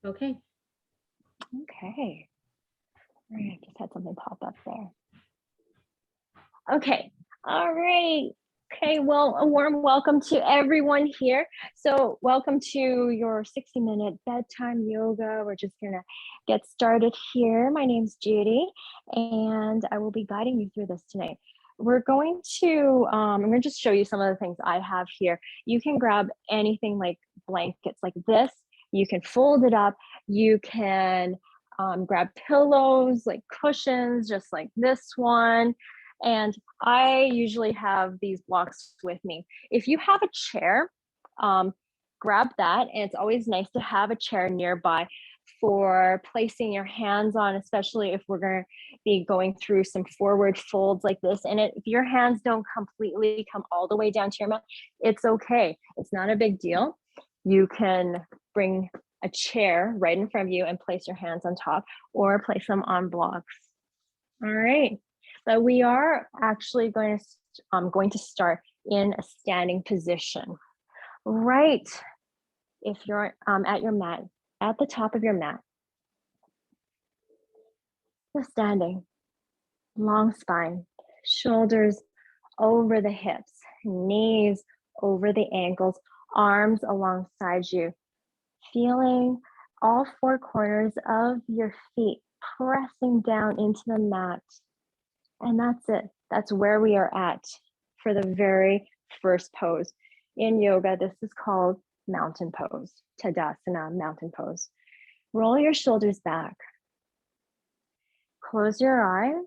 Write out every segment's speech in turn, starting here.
Okay. Okay. All right, I just had something pop up there. Okay. All right. Okay, well, a warm welcome to everyone here. So, welcome to your 60-minute bedtime yoga. We're just going to get started here. My name's Judy, and I will be guiding you through this tonight. We're going to, I'm going to just show you some of the things I have here. You can grab anything like blankets like this. You can fold it up. You can grab pillows like cushions, just like this one. And I usually have these blocks with me. If you have a chair, grab that. And it's always nice to have a chair nearby for placing your hands on, especially if we're going to be going through some forward folds like this. And if your hands don't completely come all the way down to your mat, it's okay. It's not a big deal. You can bring a chair right in front of you and place your hands on top or place them on blocks. All right. So we are actually going to start in a standing position. Right. If you're at your mat, at the top of your mat, you're standing, long spine, shoulders over the hips, knees over the ankles, arms alongside you, feeling all four corners of your feet pressing down into the mat. And that's it. That's where we are at for the very first pose. In yoga, this is called mountain pose, Tadasana, mountain pose. Roll your shoulders back. Close your eyes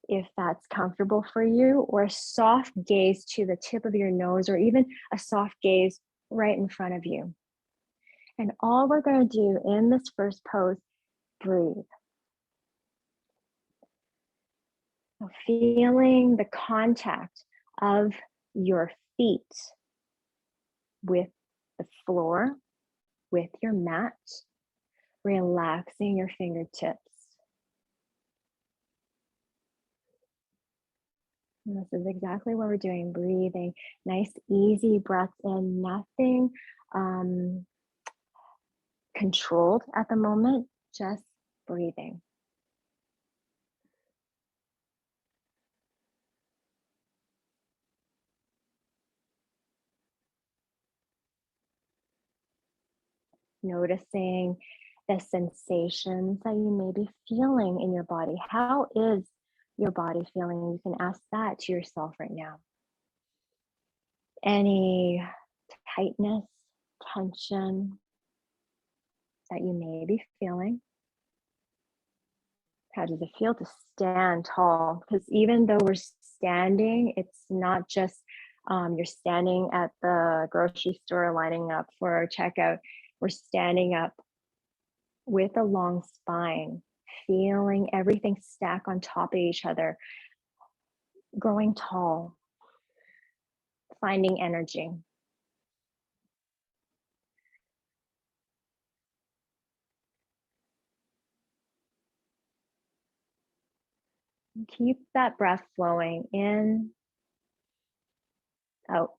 if that's comfortable for you, or a soft gaze to the tip of your nose, or even a soft gaze right in front of you. And all we're going to do in this first pose, breathe. So feeling the contact of your feet with the floor, with your mat, relaxing your fingertips. And this is exactly what we're doing, breathing, nice, easy breaths in, nothing controlled at the moment, just breathing. Noticing the sensations that you may be feeling in your body. How is your body feeling? You can ask that to yourself right now. Any tightness, tension that you may be feeling? How does it feel to stand tall? Because even though we're standing, it's not just you're standing at the grocery store lining up for checkout. We're standing up with a long spine, feeling everything stack on top of each other, growing tall, finding energy. Keep that breath flowing in, out.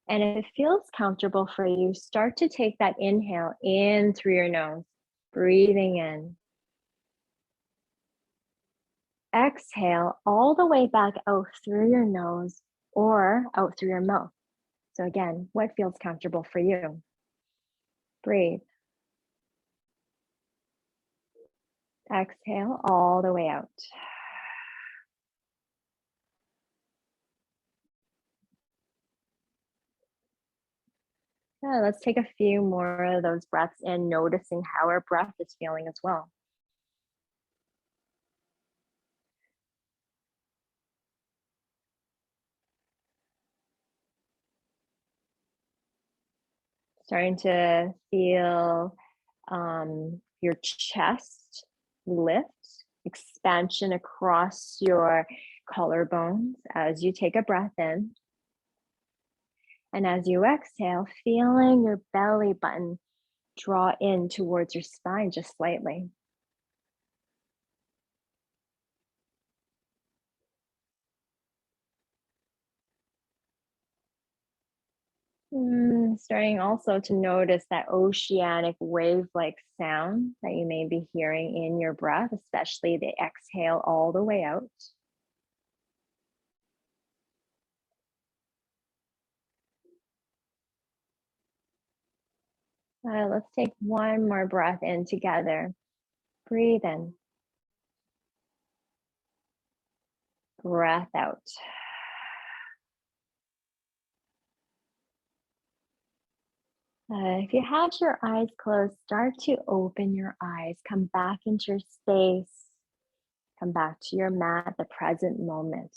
And if it feels comfortable for you, start to take that inhale in through your nose, breathing in. Exhale all the way back out through your nose or out through your mouth. So again, what feels comfortable for you? Breathe. Exhale all the way out. Yeah, let's take a few more of those breaths in, noticing how our breath is feeling as well. Starting to feel your chest lift, expansion across your collarbones as you take a breath in. And as you exhale, feeling your belly button draw in towards your spine just slightly. Starting also to notice that oceanic wave-like sound that you may be hearing in your breath, especially the exhale all the way out. Let's take one more breath in together. Breathe in. Breath out. If you have your eyes closed, start to open your eyes. Come back into your space. Come back to your mat, the present moment.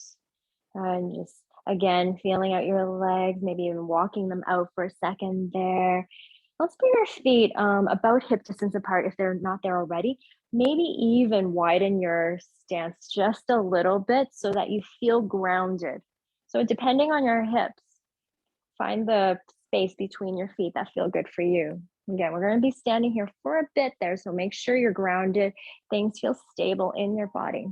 And just, again, feeling out your legs, maybe even walking them out for a second there. Let's bring your feet about hip distance apart if they're not there already. Maybe even widen your stance just a little bit so that you feel grounded. So depending on your hips, find the space between your feet that feel good for you. Again, we're going to be standing here for a bit there, so make sure you're grounded. Things feel stable in your body.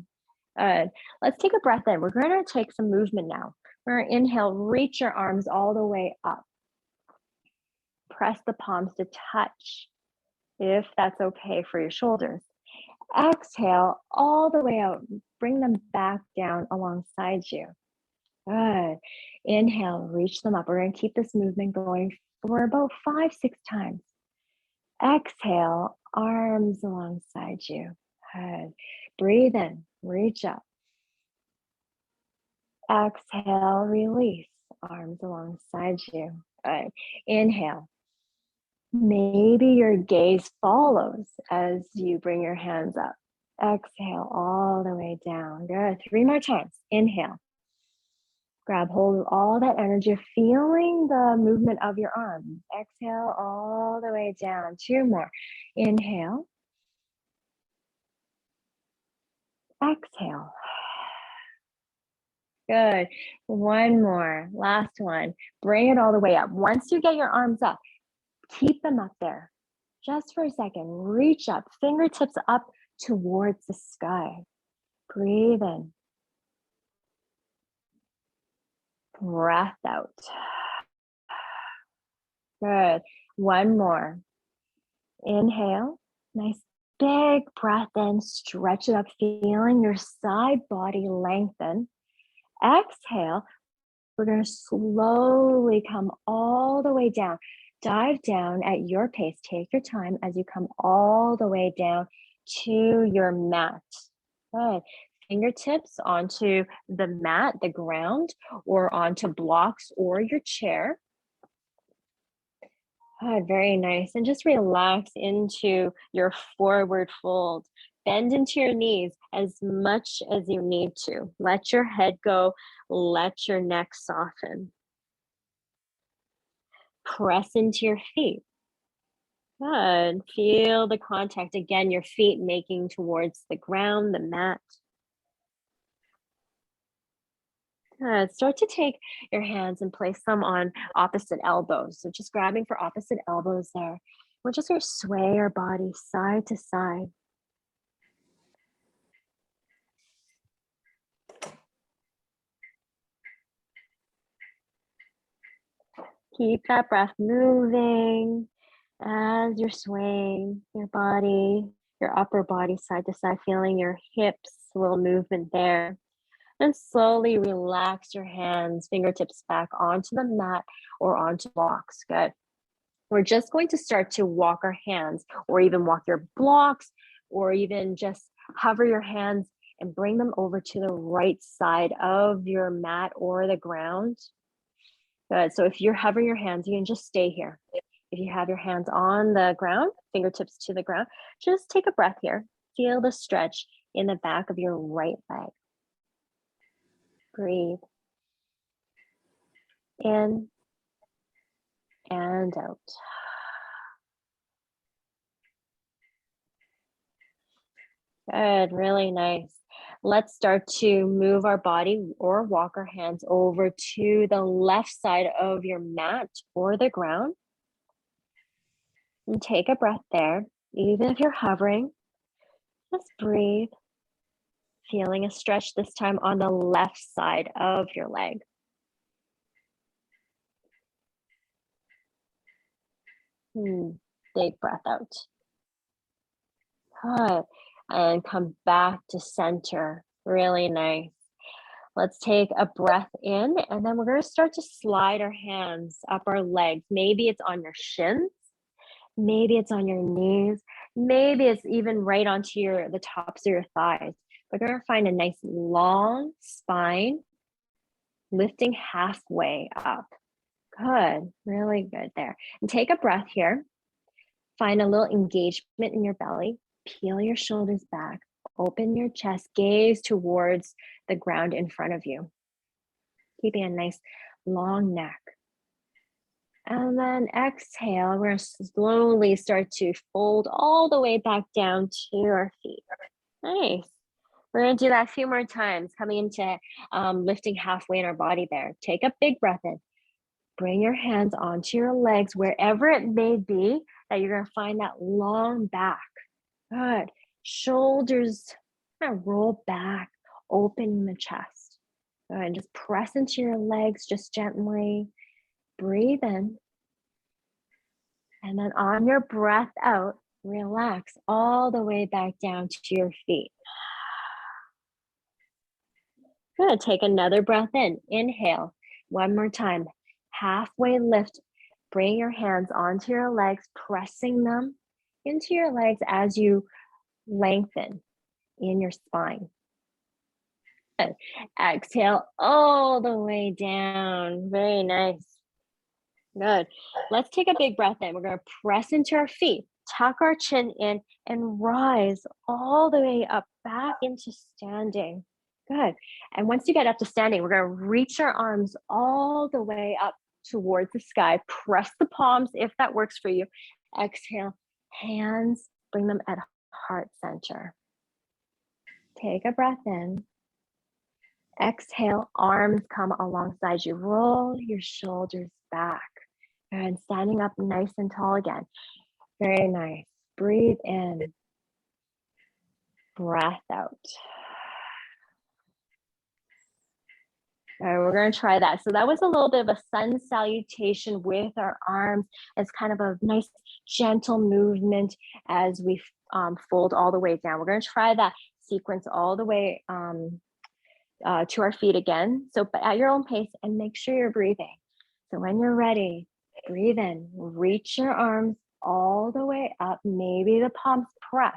Let's take a breath in. We're going to take some movement now. We're going to inhale, reach your arms all the way up. Press the palms to touch, if that's okay for your shoulders. Exhale all the way out. Bring them back down alongside you. Good. Inhale, reach them up. We're going to keep this movement going for about 5-6 times. Exhale, arms alongside you. Good. Breathe in, reach up. Exhale, release, arms alongside you. Good. Inhale. Maybe your gaze follows as you bring your hands up. Exhale all the way down. Good. 3 more times. Inhale. Grab hold of all that energy, feeling the movement of your arms. Exhale all the way down. 2 more. Inhale. Exhale. Good. 1 more. Last one. Bring it all the way up. Once you get your arms up, keep them up there. Just for a second. Reach up. Fingertips up towards the sky. Breathe in. Breath out. Good. 1 more. Inhale. Nice big breath in. Stretch it up, feeling your side body lengthen. Exhale. We're going to slowly come all the way down. Dive down at your pace. Take your time as you come all the way down to your mat. Good. Fingertips onto the mat, the ground, or onto blocks or your chair. Good, very nice. And just relax into your forward fold. Bend into your knees as much as you need to. Let your head go. Let your neck soften. Press into your feet. Good. Feel the contact. Again, your feet making towards the ground, the mat. Good. Start to take your hands and place them on opposite elbows. So just grabbing for opposite elbows there. We're just going to sway our body side to side. Keep that breath moving as you're swaying your body, your upper body side to side, feeling your hips, a little movement there. And slowly relax your hands, fingertips back onto the mat or onto blocks. Good. We're just going to start to walk our hands or even walk your blocks or even just hover your hands and bring them over to the right side of your mat or the ground. Good. So if you're hovering your hands, you can just stay here. If you have your hands on the ground, fingertips to the ground, just take a breath here. Feel the stretch in the back of your right leg. Breathe in and out. Good, really nice. Let's start to move our body or walk our hands over to the left side of your mat or the ground. And take a breath there. Even if you're hovering, just breathe. Feeling a stretch this time on the left side of your leg. Big breath out. Good. And come back to center. Really nice. Let's take a breath in, and then we're going to start to slide our hands up our legs. Maybe it's on your shins. Maybe it's on your knees. Maybe it's even right onto the tops of your thighs. We're going to find a nice long spine, lifting halfway up. Good. Really good there. And take a breath here. Find a little engagement in your belly. Peel your shoulders back. Open your chest. Gaze towards the ground in front of you. Keeping a nice long neck. And then exhale. We're going to slowly start to fold all the way back down to our feet. Nice. We're going to do that a few more times, coming into lifting halfway in our body there. Take a big breath in. Bring your hands onto your legs, wherever it may be, that you're going to find that long back. Good. Shoulders kind of roll back, open the chest. Good. And just press into your legs just gently. Breathe in. And then on your breath out, relax all the way back down to your feet. Good. Take another breath in. Inhale. One more time. Halfway lift. Bring your hands onto your legs, pressing them into your legs as you lengthen in your spine. Good. Exhale all the way down. Very nice. Good. Let's take a big breath in. We're going to press into our feet, tuck our chin in, and rise all the way up back into standing. Good. And once you get up to standing, we're going to reach our arms all the way up towards the sky. Press the palms if that works for you. Exhale, hands, bring them at heart center. Take a breath in. Exhale, arms come alongside you. Roll your shoulders back. And standing up nice and tall again. Very nice. Breathe in. Breath out. All right, we're going to try that. So that was a little bit of a sun salutation with our arms. It's kind of a nice, gentle movement as we fold all the way down. We're going to try that sequence all the way to our feet again. So but at your own pace, and make sure you're breathing. So when you're ready, breathe in. Reach your arms all the way up. Maybe the palms press.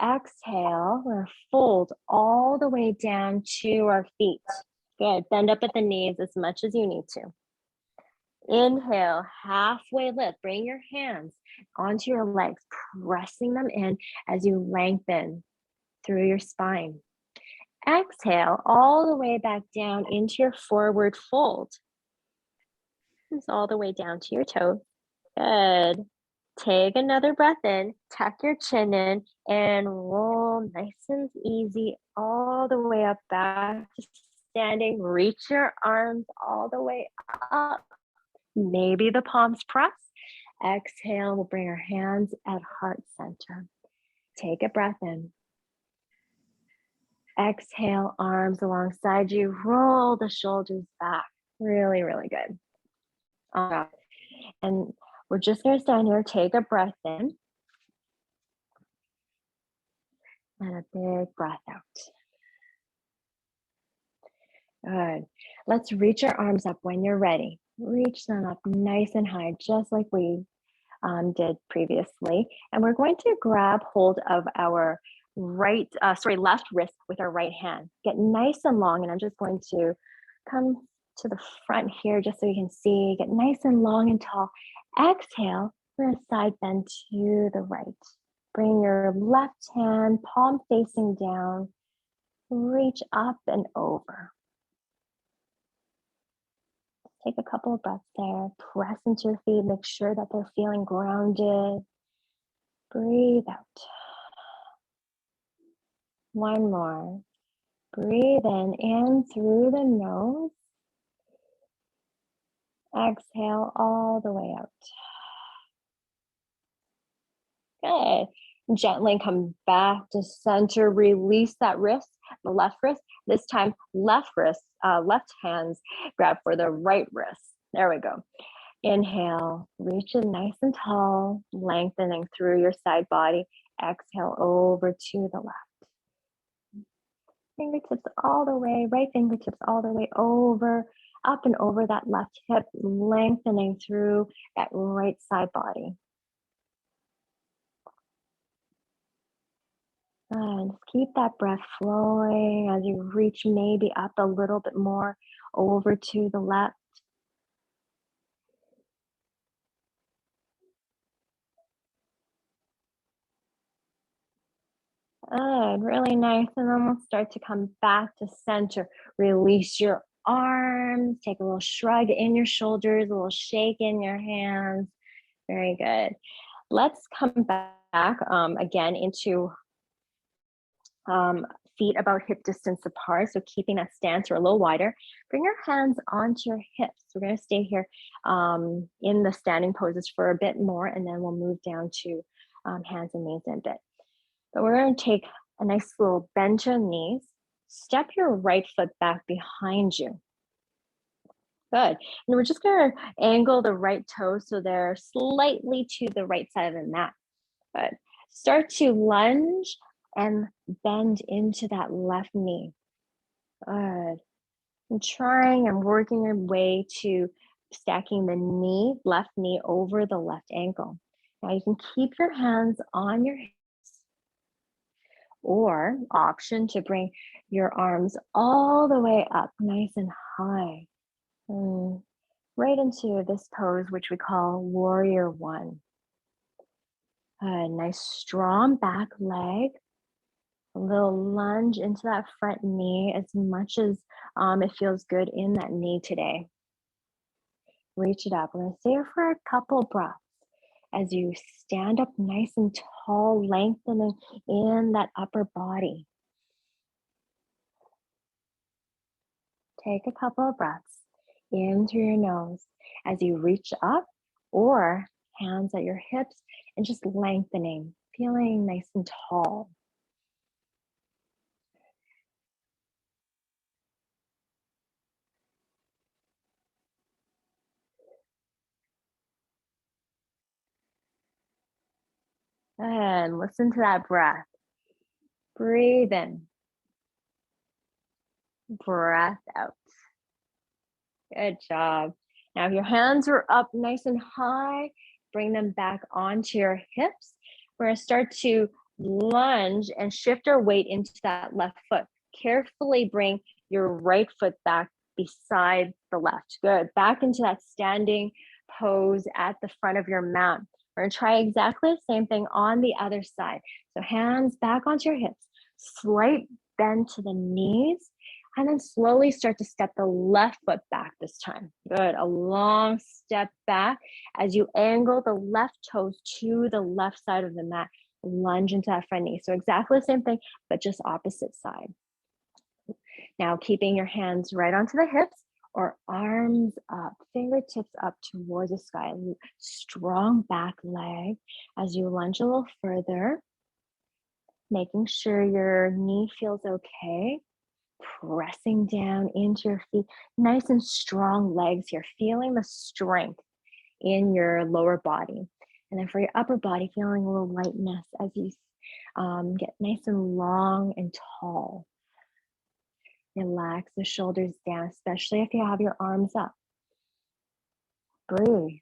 Exhale, we're fold all the way down to our feet. Good. Bend up at the knees as much as you need to. Inhale, halfway lift. Bring your hands onto your legs, pressing them in as you lengthen through your spine. Exhale, all the way back down into your forward fold. It's all the way down to your toes. Good. Take another breath in, tuck your chin in, and roll nice and easy all the way up back to standing. Reach your arms all the way up. Maybe the palms press. Exhale, we'll bring our hands at heart center. Take a breath in. Exhale, arms alongside you. Roll the shoulders back. Really, really good. All right. And we're just going to stand here, take a breath in, and a big breath out. Good. Let's reach our arms up when you're ready. Reach them up nice and high, just like we did previously. And we're going to grab hold of our left wrist with our right hand. Get nice and long, and I'm just going to come to the front here just so you can see. Get nice and long and tall. Exhale, we're going to side bend to the right. Bring your left hand, palm facing down. Reach up and over. Take a couple of breaths there. Press into your feet. Make sure that they're feeling grounded. Breathe out. One more. Breathe in through the nose. Exhale all the way out. Good. Gently come back to center. Release that wrist, the left wrist. This time, left hands grab for the right wrist. There we go. Inhale, reach it nice and tall, lengthening through your side body. Exhale over to the left. Fingertips all the way, right fingertips all the way over, up and over that left hip, lengthening through that right side body. And just keep that breath flowing as you reach maybe up a little bit more over to the left. Good, really nice. And then we'll start to come back to center. Release your arms, take a little shrug in your shoulders, a little shake in your hands. Very good. Let's come back again into feet about hip distance apart. So keeping that stance or a little wider. Bring your hands onto your hips. We're going to stay here in the standing poses for a bit more, and then we'll move down to hands and knees in a bit. But we're going to take a nice little bend to your knees. Step your right foot back behind you. Good. And we're just going to angle the right toes so they're slightly to the right side of the mat. Good. Start to lunge and bend into that left knee. Good. And trying and working your way to stacking the left knee over the left ankle. Now you can keep your hands on your hips, or option to bring your arms all the way up nice and high. Right into this pose, which we call Warrior One. A nice strong back leg. A little lunge into that front knee as much as it feels good in that knee today. Reach it up. We're going to stay here for a couple breaths as you stand up nice and tall, lengthening in that upper body. Take a couple of breaths in through your nose as you reach up, or hands at your hips and just lengthening, feeling nice and tall. And listen to that breath. Breathe in. Breath out. Good job. Now, if your hands are up nice and high, bring them back onto your hips. We're going to start to lunge and shift our weight into that left foot. Carefully bring your right foot back beside the left. Good. Back into that standing pose at the front of your mat. We're going to try exactly the same thing on the other side. So hands back onto your hips. Slight bend to the knees. And then slowly start to step the left foot back this time. Good. A long step back as you angle the left toes to the left side of the mat. Lunge into that front knee. So exactly the same thing, but just opposite side. Now, keeping your hands right onto the hips or arms up, fingertips up towards the sky. Strong back leg as you lunge a little further, making sure your knee feels okay. Pressing down into your feet, nice and strong legs here, feeling the strength in your lower body. And then for your upper body, feeling a little lightness as you get nice and long and tall. Relax the shoulders down, especially if you have your arms up. Breathe.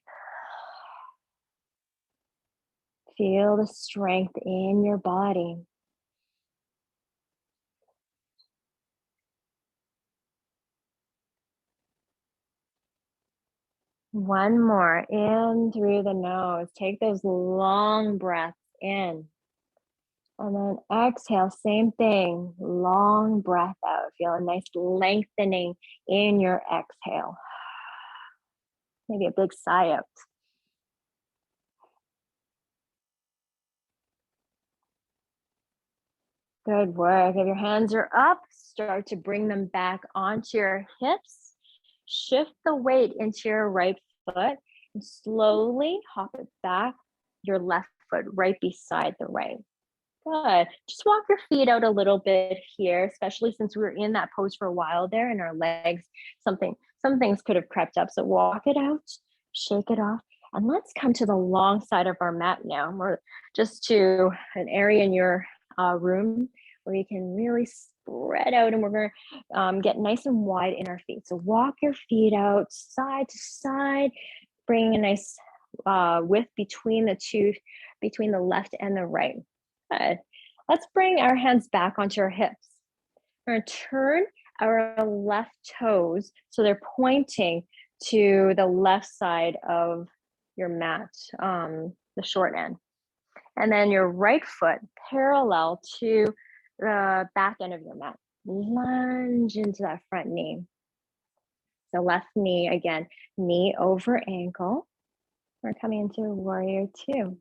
Feel the strength in your body. One more, in through the nose. Take those long breaths in. And then exhale, same thing. Long breath out. Feel a nice lengthening in your exhale. Maybe a big sigh out. Good work. If your hands are up, start to bring them back onto your hips. Shift the weight into your right foot and slowly hop it back, your left foot right beside the right. Good. Just walk your feet out a little bit here, especially since we were in that pose for a while there and our legs, some things could have crept up. So walk it out. shake it off. And let's come to the long side of our mat now. We're just to an area in your room where you can really spread out, and we're going to get nice and wide in our feet. So walk your feet out side to side, bring a nice width between the two, between the left and the right. Good. Let's bring our hands back onto our hips. We're going to turn our left toes so they're pointing to the left side of your mat, the short end. And then your right foot parallel to the back end of your mat. Lunge into that front knee. So left knee, again, knee over ankle. We're coming into warrior two.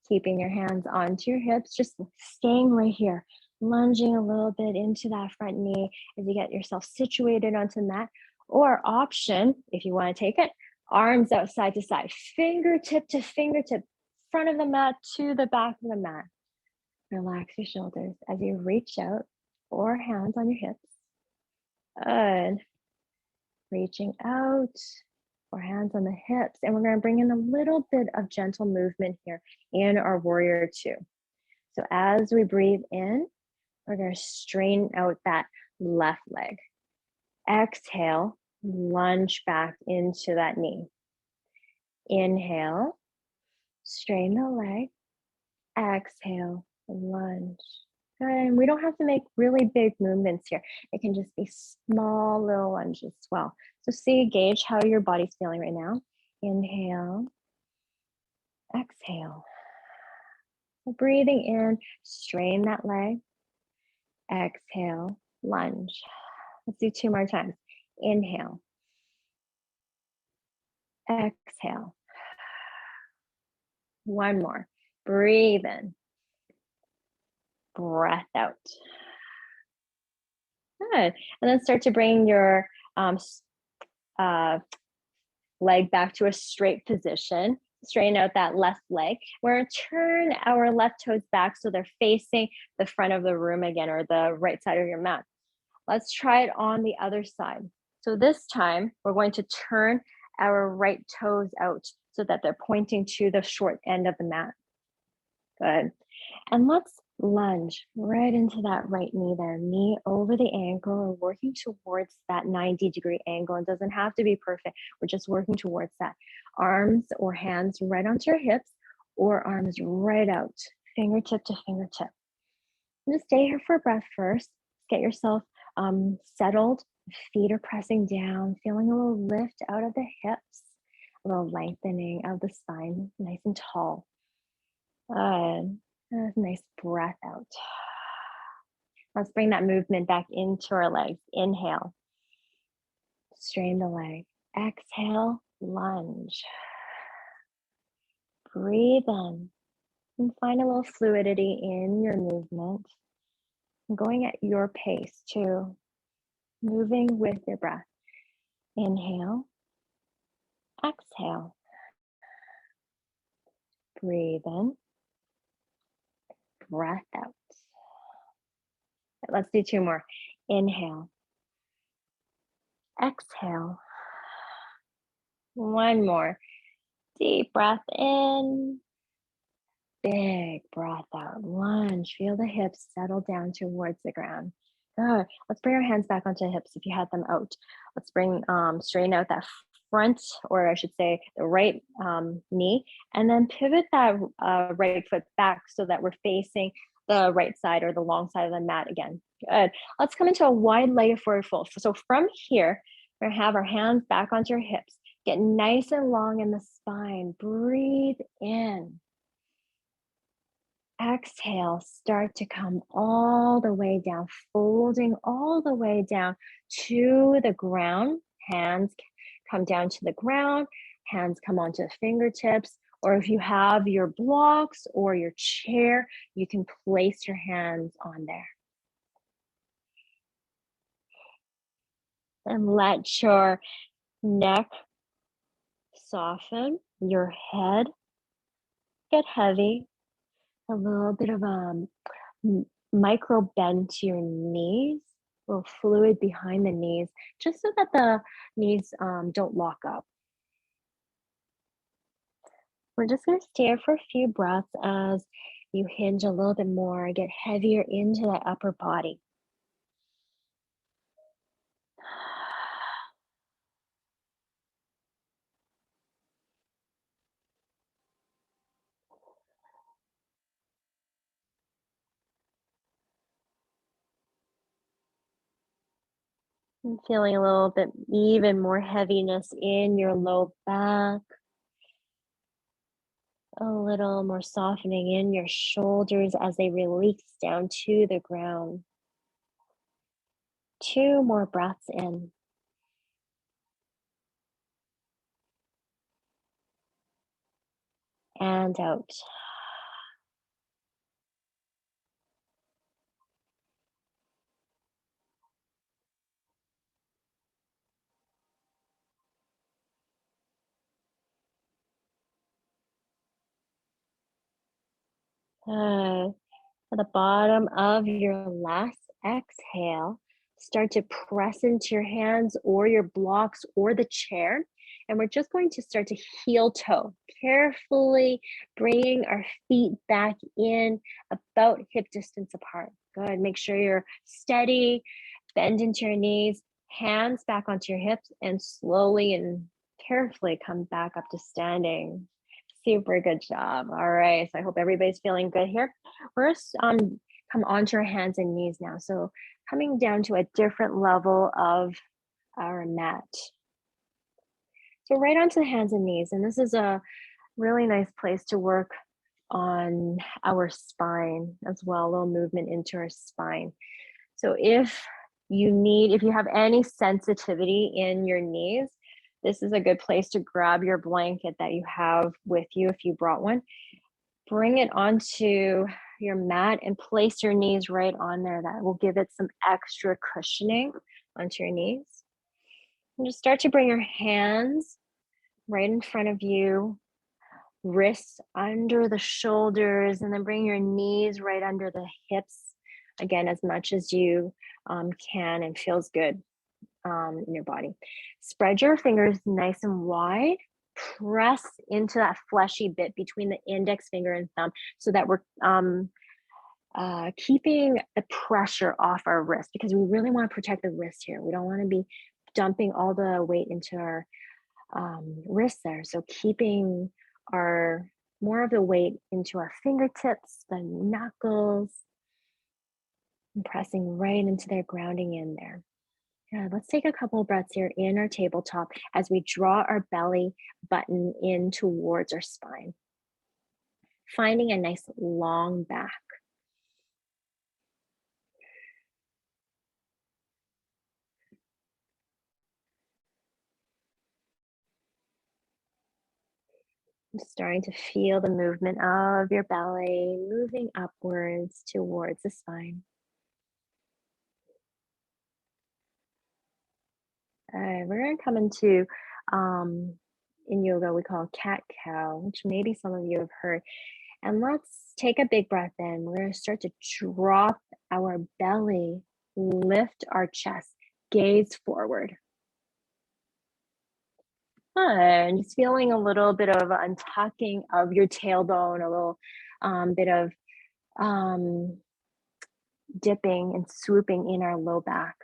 Keeping your hands onto your hips, just staying right here. Lunging a little bit into that front knee as you get yourself situated onto the mat. Or option, if you want to take it, arms out side to side, fingertip to fingertip, front of the mat to the back of the mat. Relax your shoulders as you reach out, or hands on your hips. Good. Reaching out, or hands on the hips. And we're going to bring in a little bit of gentle movement here in our warrior two. So as we breathe in, we're going to straighten out that left leg. Exhale, lunge back into that knee. Inhale, straighten the leg. Exhale, lunge. Good. And we don't have to make really big movements here. It can just be small little lunges as well. So see, gauge how your body's feeling right now. Inhale, exhale. Breathing in, straighten that leg. Exhale, lunge. Let's do 2 more times. Inhale. Exhale. 1 more. Breathe in. Breath out. Good. And then start to bring your leg back to a straight position. Straighten out that left leg. We're going to turn our left toes back so they're facing the front of the room again, or the right side of your mat. Let's try it on the other side. So this time, we're going to turn our right toes out so that they're pointing to the short end of the mat. Good. And let's lunge right into that right knee there. Knee over the ankle, or working towards that 90-degree angle. It doesn't have to be perfect. We're just working towards that. Arms or hands right onto your hips, or arms right out, fingertip to fingertip. And just stay here for a breath first. Get yourself settled. Feet are pressing down, feeling a little lift out of the hips, a little lengthening of the spine, nice and tall. Good. Nice breath out. Let's bring that movement back into our legs. Inhale. Straighten the leg. Exhale, lunge. Breathe in and find a little fluidity in your movement. Going at your pace too. Moving with your breath. Inhale. Exhale. Breathe in. Breath out. Let's do 2 more. Inhale. Exhale. 1 more. Deep breath in. Big breath out. Lunge. Feel the hips settle down towards the ground. Good. Let's bring our hands back onto the hips if you had them out. Let's bring, straighten out that front, or I should say the right knee, and then pivot that right foot back so that we're facing the right side, or the long side of the mat again. Good. Let's come into a wide-legged forward fold. So from here, we're gonna have our hands back onto your hips. Get nice and long in the spine. Breathe in. Exhale, start to come all the way down, folding all the way down to the ground. Hands come down to the ground, hands come onto the fingertips, or if you have your blocks or your chair, you can place your hands on there. And let your neck soften, your head get heavy, a little bit of a micro bend to your knees, a little fluid behind the knees, just so that the knees don't lock up. We're just going to stay here for a few breaths as you hinge a little bit more, get heavier into that upper body. And feeling a little bit even more heaviness in your low back, a little more softening in your shoulders as they release down to the ground. 2 more breaths in. And out. At the bottom of your last exhale, start to press into your hands or your blocks or the chair. And we're just going to start to heel toe, carefully bringing our feet back in about hip distance apart. Good. Make sure you're steady, bend into your knees, hands back onto your hips, and slowly and carefully come back up to standing. Super good job. All right. So I hope everybody's feeling good here. We're come onto our hands and knees now. So coming down to a different level of our mat. So right onto the hands and knees. And this is a really nice place to work on our spine as well, a little movement into our spine. So if you have any sensitivity in your knees, this is a good place to grab your blanket that you have with you if you brought one. Bring it onto your mat and place your knees right on there. That will give it some extra cushioning onto your knees. And just start to bring your hands right in front of you, wrists under the shoulders, and then bring your knees right under the hips. Again, as much as you can and feels good in your body. Spread your fingers nice and wide. Press into that fleshy bit between the index finger and thumb so that we're keeping the pressure off our wrist, because we really want to protect the wrist here. We don't want to be dumping all the weight into our wrist there. So keeping more of the weight into our fingertips, the knuckles, and pressing right into their grounding in there. Yeah, let's take a couple of breaths here in our tabletop as we draw our belly button in towards our spine, finding a nice long back. I'm starting to feel the movement of your belly moving upwards towards the spine. We're going to come into, in yoga, we call cat-cow, which maybe some of you have heard. And let's take a big breath in. We're going to start to drop our belly, lift our chest, gaze forward. And just feeling a little bit of untucking of your tailbone, a little bit of dipping and swooping in our low back.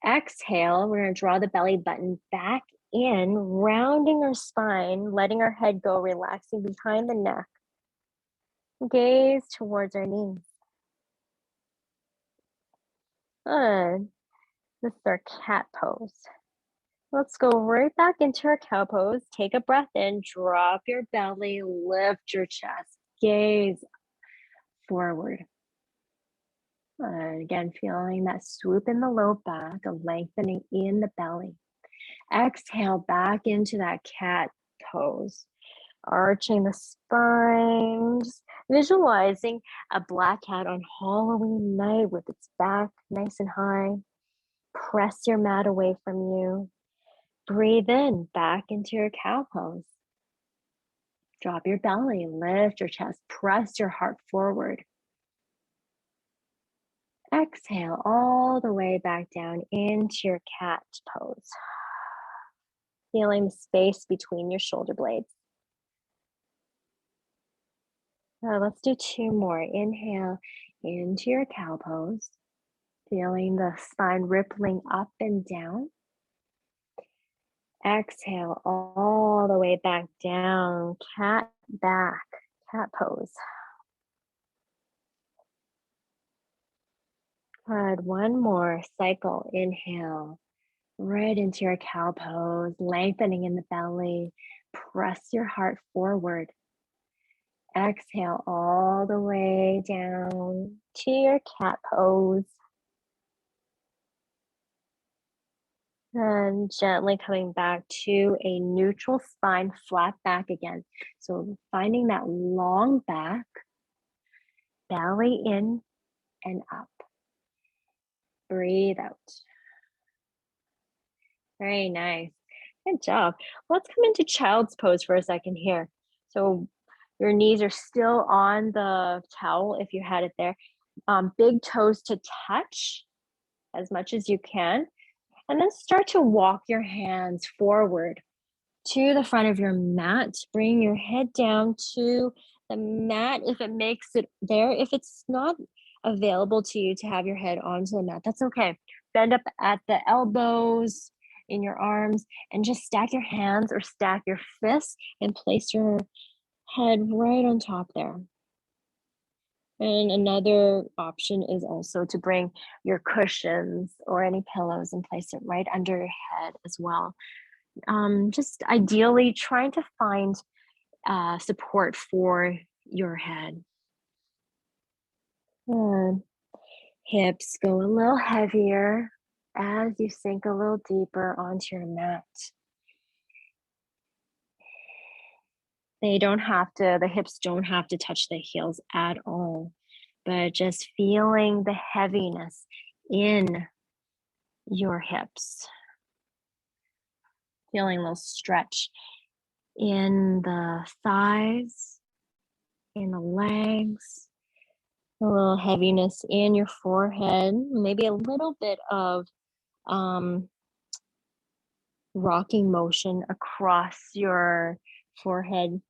Exhale, we're going to draw the belly button back in, rounding our spine, letting our head go, relaxing behind the neck. Gaze towards our knees. Good. This is our cat pose. Let's go right back into our cow pose. Take a breath in, drop your belly, lift your chest, gaze forward. Again, feeling that swoop in the low back, a lengthening in the belly. Exhale back into that cat pose, arching the spine, just visualizing a black cat on Halloween night with its back nice and high. Press your mat away from you. Breathe in back into your cow pose. Drop your belly, lift your chest, press your heart forward. Exhale all the way back down into your cat pose. Feeling the space between your shoulder blades. Let's do two more. Inhale into your cow pose, feeling the spine rippling up and down. Exhale all the way back down, cat pose. Good, one more cycle. Inhale right into your cow pose, lengthening in the belly. Press your heart forward. Exhale all the way down to your cat pose. And gently coming back to a neutral spine, flat back again. So finding that long back, belly in and up. Breathe out. Very nice. Good job. Let's come into child's pose for a second here. So your knees are still on the towel if you had it there. Big toes to touch as much as you can. And then start to walk your hands forward to the front of your mat. Bring your head down to the mat if it makes it there. If it's not available to you to have your head onto the mat, that's okay. Bend up at the elbows in your arms and just stack your hands or stack your fists and place your head right on top there. And another option is also to bring your cushions or any pillows and place it right under your head as well. Just ideally trying to find support for your head. Good. Hips go a little heavier as you sink a little deeper onto your mat. The hips don't have to touch the heels at all, but just feeling the heaviness in your hips. Feeling a little stretch in the thighs, in the legs, a little heaviness in your forehead, maybe a little bit of rocking motion across your forehead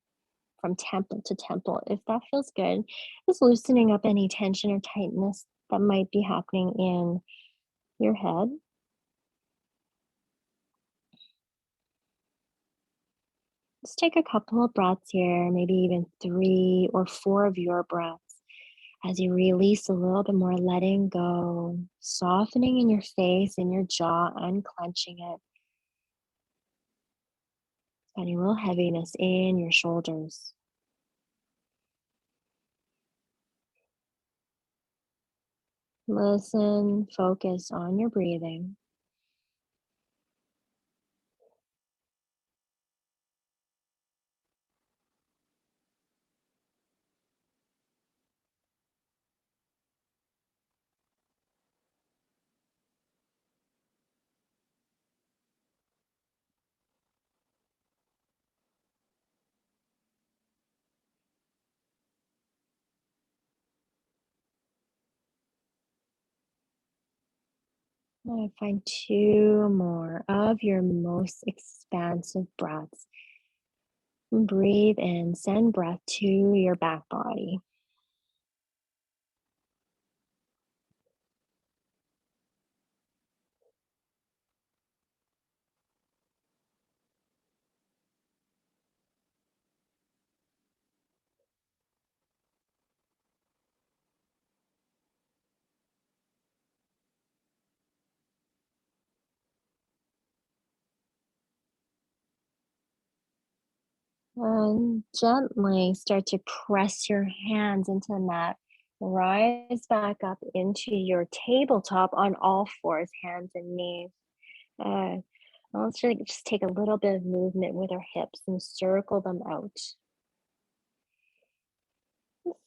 from temple to temple. If that feels good, just loosening up any tension or tightness that might be happening in your head. Just take a couple of breaths here, maybe even 3 or 4 of your breaths as you release a little bit more, letting go, softening in your face, in your jaw, unclenching it. Any little heaviness in your shoulders. Listen, focus on your breathing. I find 2 more of your most expansive breaths. Breathe in, send breath to your back body. And gently start to press your hands into the mat. Rise back up into your tabletop on all fours, hands and knees. Uh, let's really just take a little bit of movement with our hips and circle them out. Just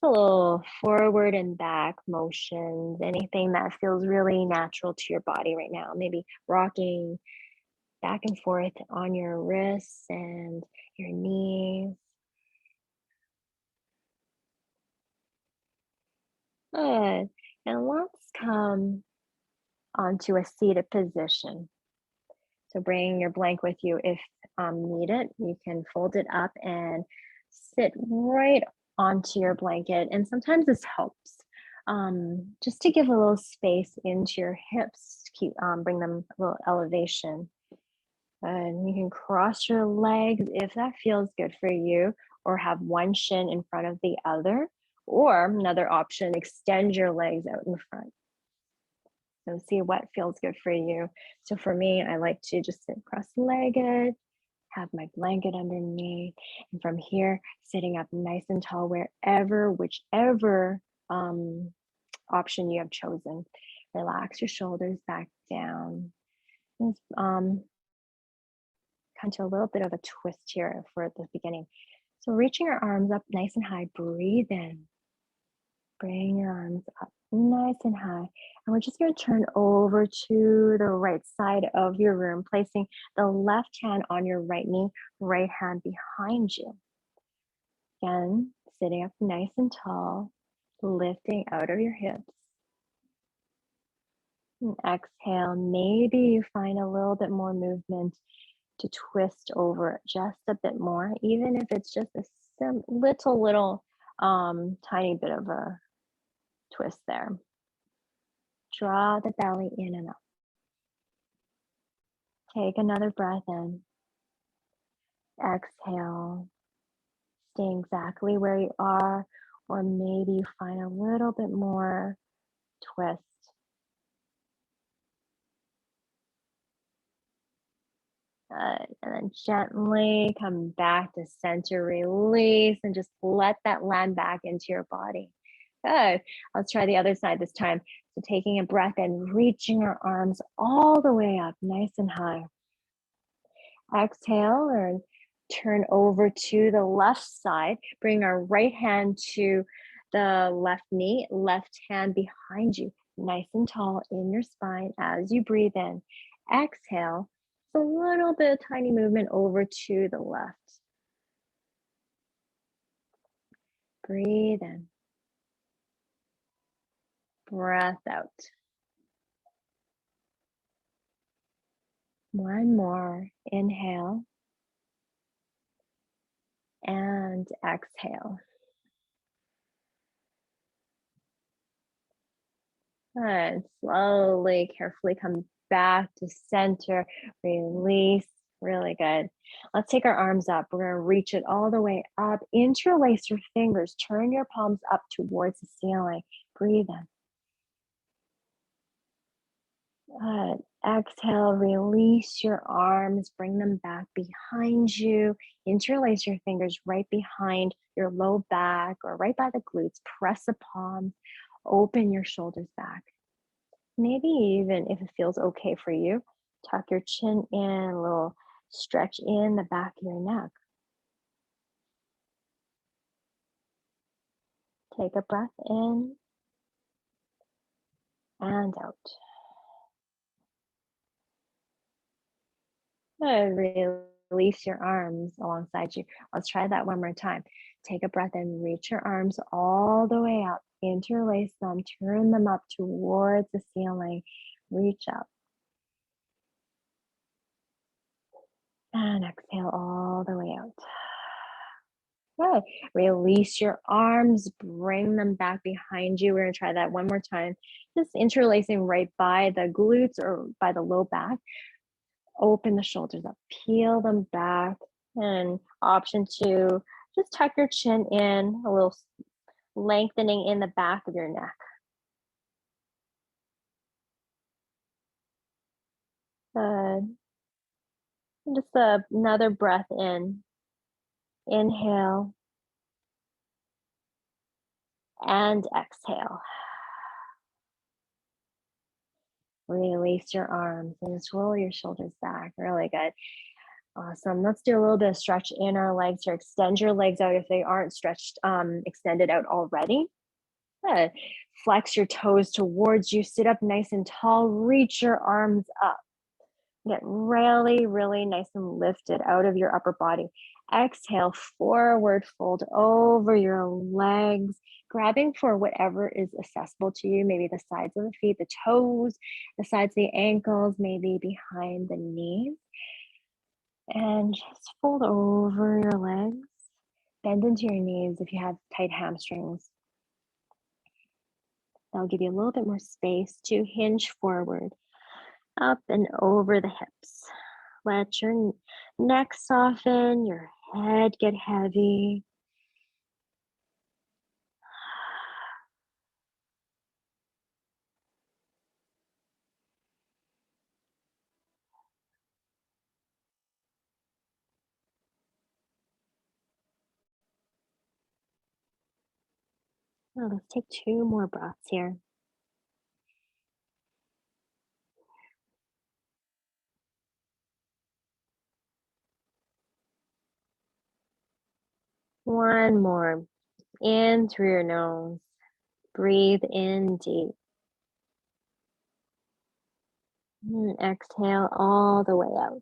a little forward and back motions, anything that feels really natural to your body right now. Maybe rocking back and forth on your wrists and your knees. Good. And let's come onto a seated position. So bring your blank with you if needed. You can fold it up and sit right onto your blanket. And sometimes this helps just to give a little space into your hips, bring them a little elevation. And you can cross your legs if that feels good for you, or have one shin in front of the other. Or another option, extend your legs out in front. So see what feels good for you. So for me, I like to just sit cross-legged, have my blanket underneath, and from here, sitting up nice and tall, whichever option you have chosen. Relax your shoulders back down. Just, kind of a little bit of a twist here for the beginning. So reaching your arms up nice and high, breathe in. Bring your arms up nice and high. And we're just going to turn over to the right side of your room, placing the left hand on your right knee, right hand behind you. Again, sitting up nice and tall, lifting out of your hips. And exhale, maybe you find a little bit more movement to twist over just a bit more, even if it's just a little tiny bit of a twist there. Draw the belly in and up. Take another breath in. Exhale. Stay exactly where you are, or maybe you find a little bit more twist. And then gently come back to center, release, and just let that land back into your body. Good. Let's try the other side this time. So taking a breath in, reaching our arms all the way up, nice and high. Exhale and turn over to the left side. Bring our right hand to the left knee, left hand behind you, nice and tall in your spine as you breathe in. Exhale, a little bit of tiny movement over to the left. Breathe in. Breath out. One more. Inhale. And exhale. And slowly, carefully come back to center. Release. Really good. Let's take our arms up. We're going to reach it all the way up. Interlace your fingers. Turn your palms up towards the ceiling. Breathe in. Good. Exhale, release your arms, bring them back behind you. Interlace your fingers right behind your low back or right by the glutes. Press the palms, open your shoulders back. Maybe even if it feels okay for you, tuck your chin in, a little stretch in the back of your neck. Take a breath in and out. Release your arms alongside you. Let's try that one more time. Take a breath in, reach your arms all the way up, interlace them, turn them up towards the ceiling, reach up. And exhale all the way out. Good. Release your arms, bring them back behind you. We're going to try that one more time. Just interlacing right by the glutes or by the low back. Open the shoulders up, peel them back, and option two, just tuck your chin in, a little lengthening in the back of your neck. Good. And just another breath in. Inhale and exhale. Release your arms and just roll your shoulders back. Really good. Awesome. Let's do a little bit of stretch in our legs here. Extend your legs out if they aren't stretched, extended out already. Good. Flex your toes towards you. Sit up nice and tall. Reach your arms up. Get really, really nice and lifted out of your upper body. Exhale, forward fold over your legs, grabbing for whatever is accessible to you. Maybe the sides of the feet, the toes, the sides of the ankles, maybe behind the knees. And just fold over your legs. Bend into your knees if you have tight hamstrings. That'll give you a little bit more space to hinge forward, up and over the hips. Let your neck soften, your head get heavy. Now let's take 2 more breaths here. One more. In through your nose. Breathe in deep. And exhale all the way out.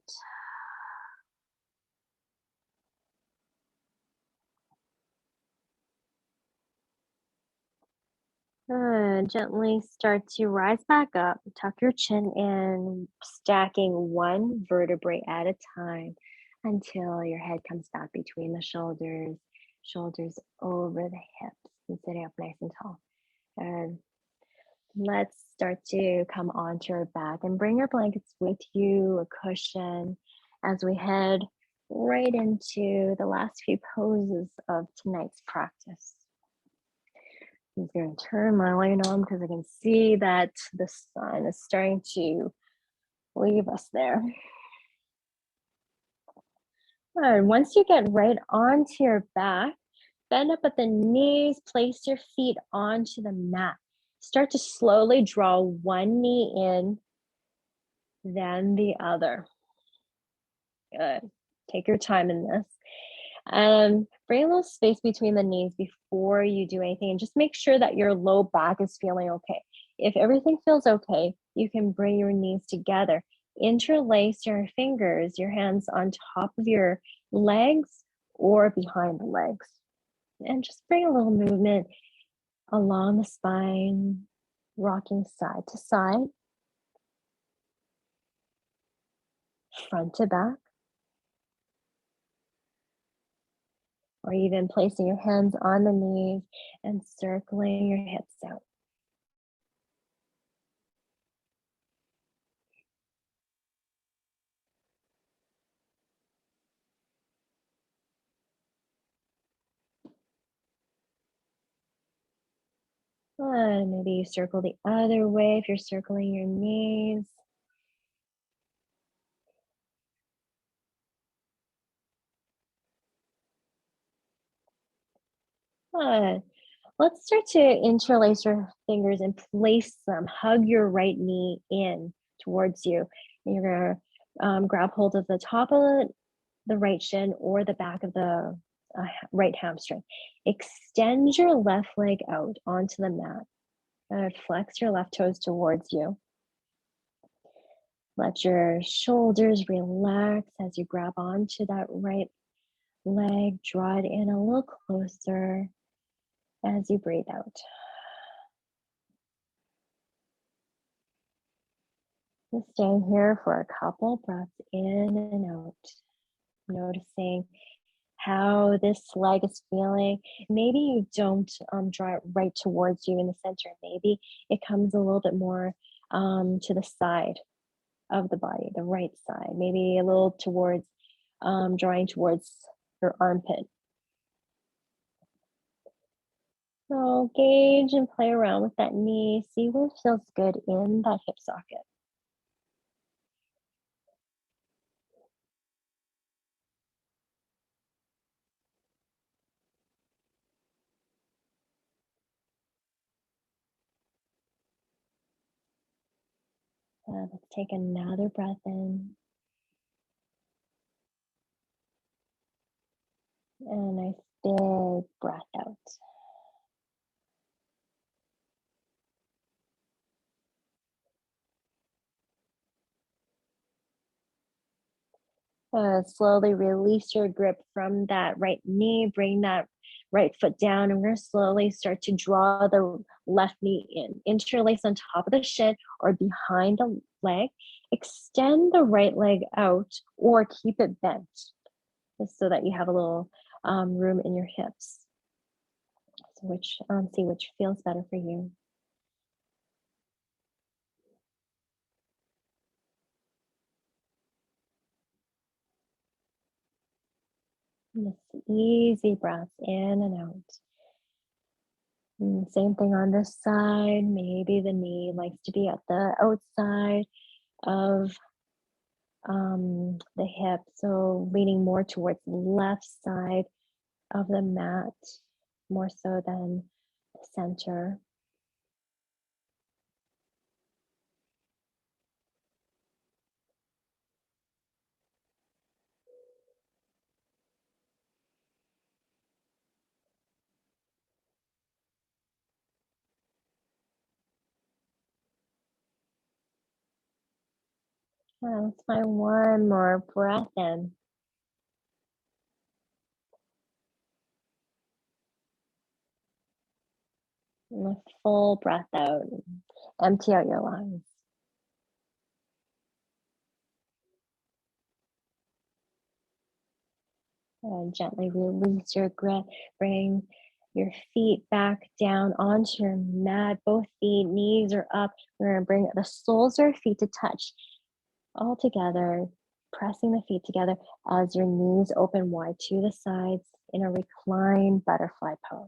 Good. Gently start to rise back up. Tuck your chin in, stacking one vertebrae at a time until your head comes back between the shoulders, shoulders over the hips, and sitting up nice and tall. And let's start to come onto our back and bring your blankets with you, a cushion, as we head right into the last few poses of tonight's practice. I'm going to turn my light on because I can see that the sun is starting to leave us there. All right, once you get right onto your back, bend up at the knees, place your feet onto the mat. Start to slowly draw one knee in, then the other. Good. Take your time in this. Bring a little space between the knees before you do anything, and just make sure that your low back is feeling okay. If everything feels okay, you can bring your knees together. Interlace your fingers, your hands on top of your legs or behind the legs. And just bring a little movement along the spine, rocking side to side, front to back, or even placing your hands on the knees and circling your hips out. And maybe you circle the other way if you're circling your knees. Good. Let's start to interlace your fingers and place them. Hug your right knee in towards you. And you're going to grab hold of the top of the right shin or the back of the right hamstring. Extend your left leg out onto the mat. Flex your left toes towards you. Let your shoulders relax as you grab onto that right leg. Draw it in a little closer as you breathe out. Just staying here for a couple breaths in and out. Noticing how this leg is feeling. Maybe you don't draw it right towards you in the center. Maybe it comes a little bit more to the side of the body, the right side. Maybe a little towards, drawing towards your armpit. So gauge and play around with that knee. See what feels good in that hip socket. Let's take another breath in. And a nice big breath out. Slowly release your grip from that right knee. Bring that right foot down. And we're going to slowly start to draw the left knee in. Interlace on top of the shin or behind the leg. Extend the right leg out or keep it bent, just so that you have a little room in your hips. So see which feels better for you. And just easy breaths in and out. And same thing on this side. Maybe the knee likes to be at the outside of the hip, so leaning more towards the left side of the mat, more so than the center. Let's find one more breath in. And a full breath out. Empty out your lungs. And gently release your grip. Bring your feet back down onto your mat. Both feet, knees are up. We're going to bring the soles of your feet to touch all together, pressing the feet together as your knees open wide to the sides in a reclined butterfly pose.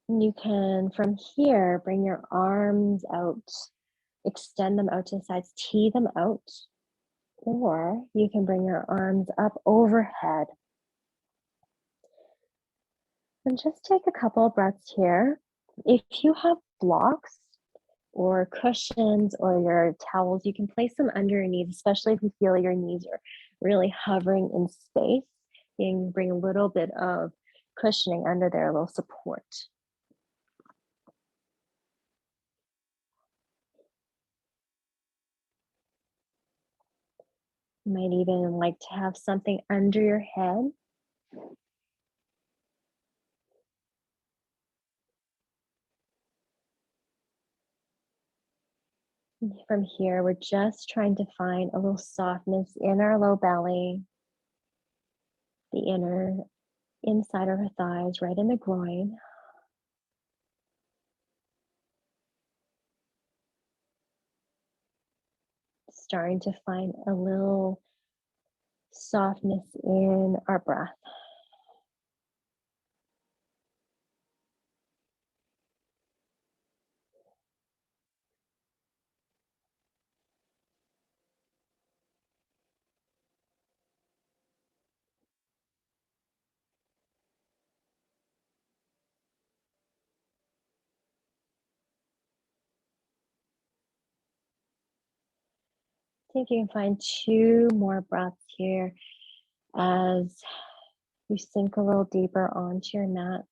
And you can, from here, bring your arms out, extend them out to the sides, tee them out, or you can bring your arms up overhead. And just take a couple of breaths here. If you have blocks or cushions or your towels, you can place them under your knees, especially if you feel your knees are really hovering in space. You can bring a little bit of cushioning under there, a little support. You might even like to have something under your head. From here, we're just trying to find a little softness in our low belly, the inner inside of our thighs, right in the groin. Starting to find a little softness in our breath. See if you can find 2 more breaths here as you sink a little deeper onto your mat,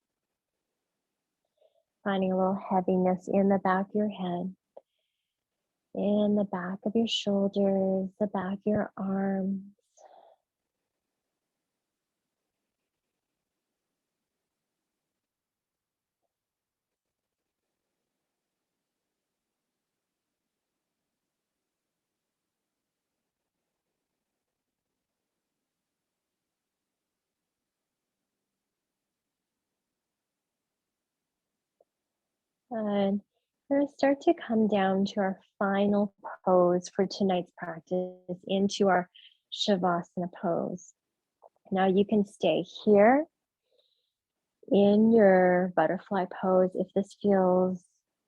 finding a little heaviness in the back of your head, in the back of your shoulders, the back of your arms. And we're going to start to come down to our final pose for tonight's practice, into our Shavasana pose. Now you can stay here in your butterfly pose if this feels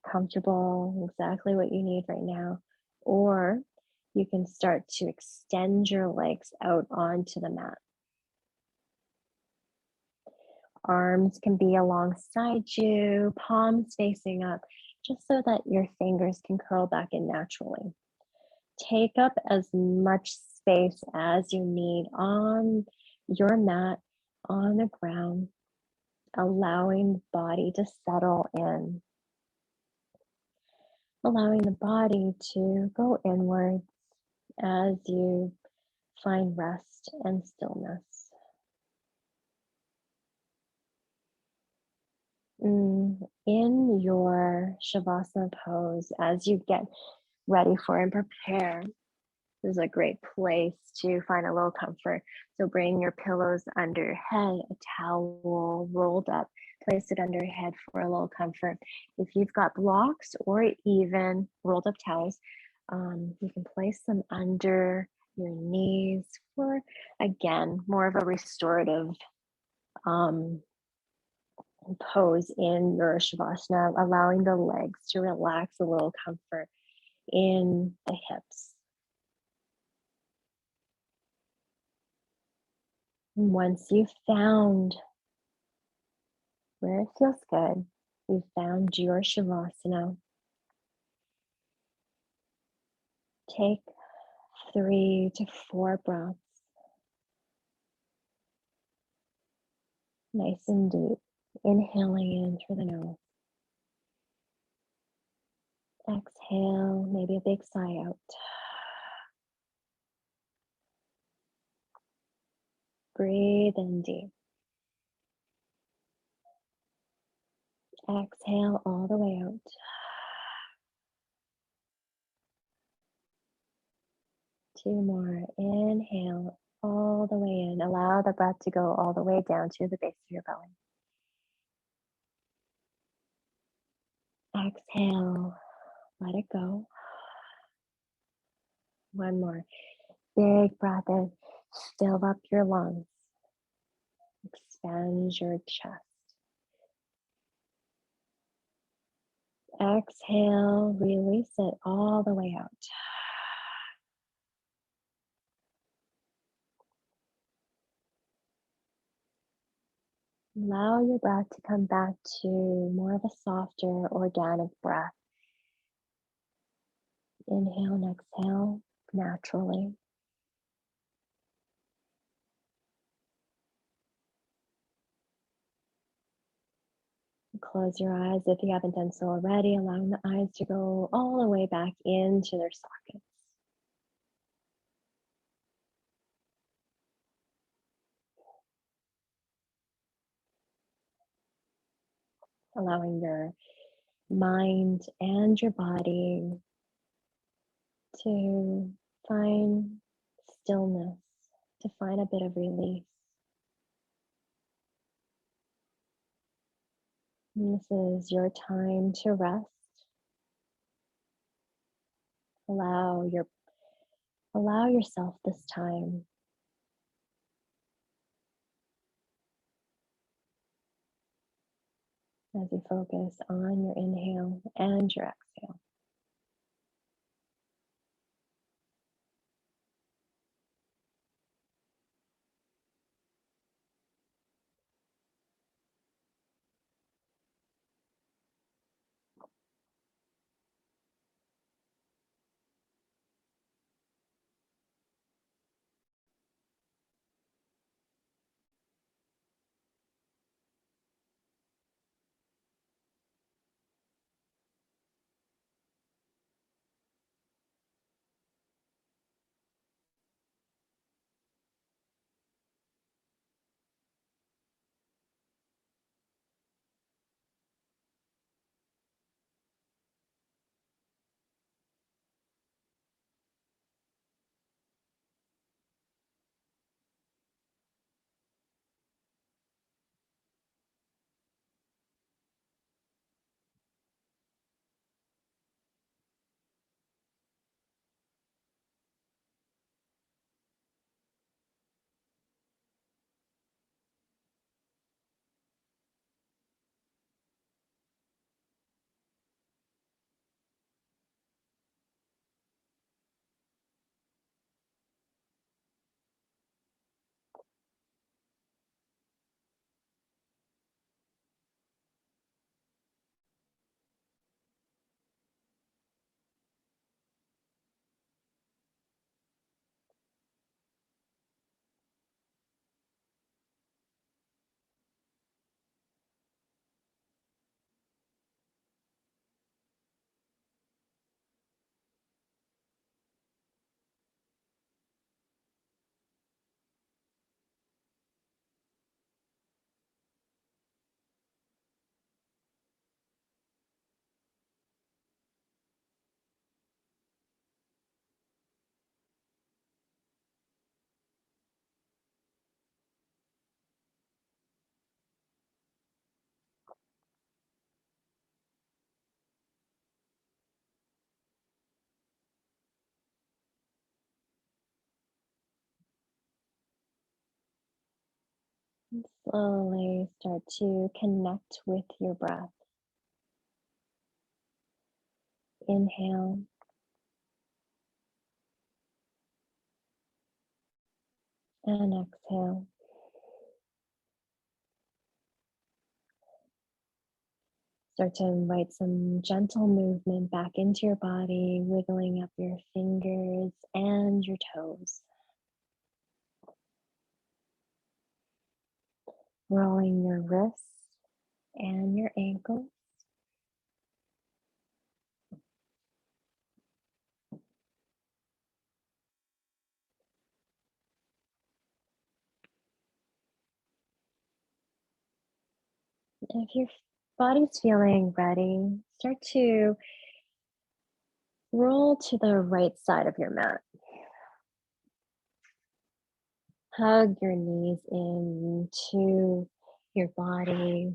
comfortable, exactly what you need right now, or you can start to extend your legs out onto the mat. Arms can be alongside you, palms facing up, just so that your fingers can curl back in naturally. Take up as much space as you need on your mat, on the ground, allowing the body to settle in, allowing the body to go inwards as you find rest and stillness. In your Shavasana pose, as you get ready for and prepare, This is a great place to find a little comfort. So bring your pillows under your head, a towel rolled up, place it under your head for a little comfort. If you've got blocks or even rolled up towels, you can place them under your knees for, again, more of a restorative pose in your Shavasana, allowing the legs to relax, a little comfort in the hips. Once you've found where it feels good, you've found your Shavasana, take 3 to 4 breaths, nice and deep, inhaling in through the nose. Exhale, maybe a big sigh out. Breathe in deep. Exhale all the way out. Two more. Inhale all the way in. Allow the breath to go all the way down to the base of your belly. Exhale, let it go. One more. Big breath in. Fill up your lungs. Expand your chest. Exhale, release it all the way out. Allow your breath to come back to more of a softer, organic breath. Inhale and exhale naturally. Close your eyes if you haven't done so already, allowing the eyes to go all the way back into their sockets. Allowing your mind and your body to find stillness, to find a bit of release. And this is your time to rest. Allow yourself this time. As you focus on your inhale and your exhale. Slowly start to connect with your breath. Inhale. And exhale. Start to invite some gentle movement back into your body, wiggling up your fingers and your toes. Rolling your wrists and your ankles. If your body's feeling ready, start to roll to the right side of your mat. Hug your knees into your body.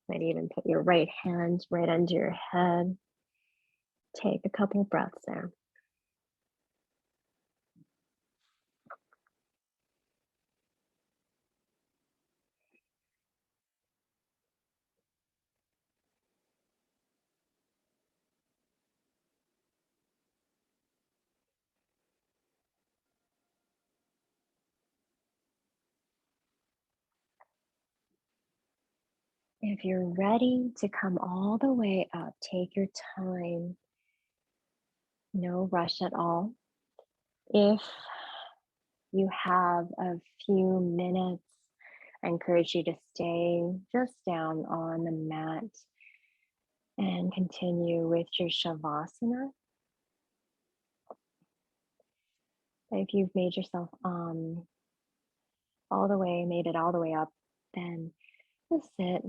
Might even put your right hand right under your head. Take a couple breaths there. If you're ready to come all the way up, take your time. No rush at all. If you have a few minutes, I encourage you to stay just down on the mat and continue with your Shavasana. If you've made yourself made it all the way up, then just sit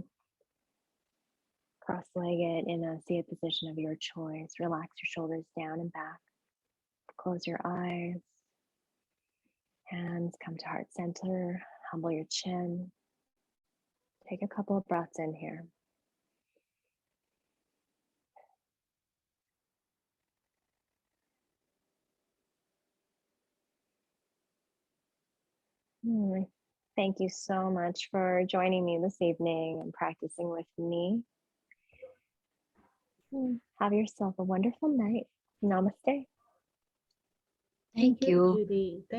cross-legged in a seated position of your choice. Relax your shoulders down and back. Close your eyes. Hands come to heart center. Humble your chin. Take a couple of breaths in here. Thank you so much for joining me this evening and practicing with me. Have yourself a wonderful night. Namaste. Thank you, Judy. Thank